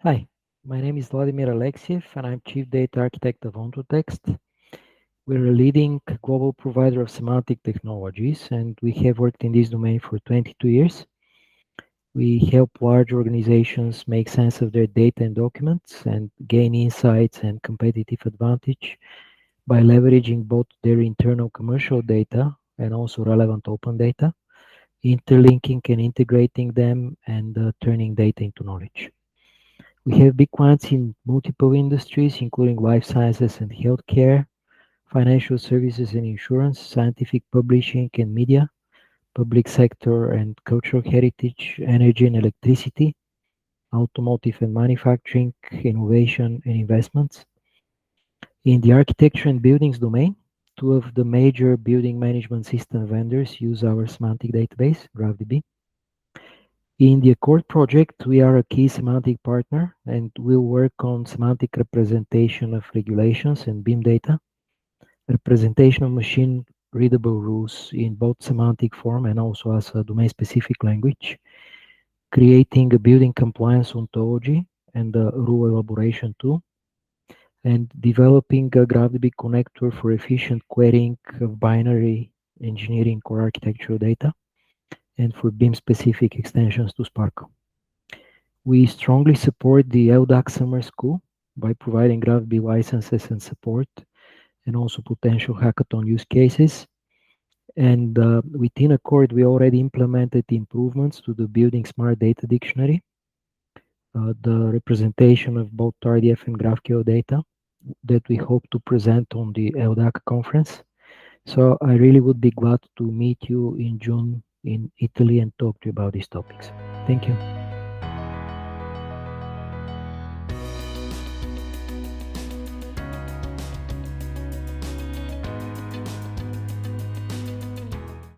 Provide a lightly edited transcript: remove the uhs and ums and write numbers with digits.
Hi, my name is Vladimir Alexiev and I'm Chief Data Architect of Ontotext. We're a leading global provider of semantic technologies and we have worked in this domain for 22 years. We help large organizations make sense of their data and documents and gain insights and competitive advantage by leveraging both their internal commercial data and also relevant open data, interlinking and integrating them and turning data into knowledge. We have big clients in multiple industries, including life sciences and healthcare, financial services and insurance, scientific publishing and media, public sector and cultural heritage, energy and electricity, automotive and manufacturing, innovation and investments. In the architecture and buildings domain, two of the major building management system vendors use our semantic database, GraphDB. In the Accord project, we are a key semantic partner and will work on semantic representation of regulations and BIM data, representation of machine-readable rules in both semantic form and also as a domain-specific language, creating a building compliance ontology and a rule elaboration tool, and developing a GraphDB connector for efficient querying of binary engineering or architectural data, and for BIM-specific extensions to Spark. We strongly support the LDAC Summer School by providing GraphDB licenses and support, and also potential hackathon use cases. And within Accord, we already implemented improvements to the Building Smart Data Dictionary, the representation of both RDF and GraphQL data that we hope to present on the LDAC conference. So I really would be glad to meet you in June in Italy and talk to you about these topics. Thank you.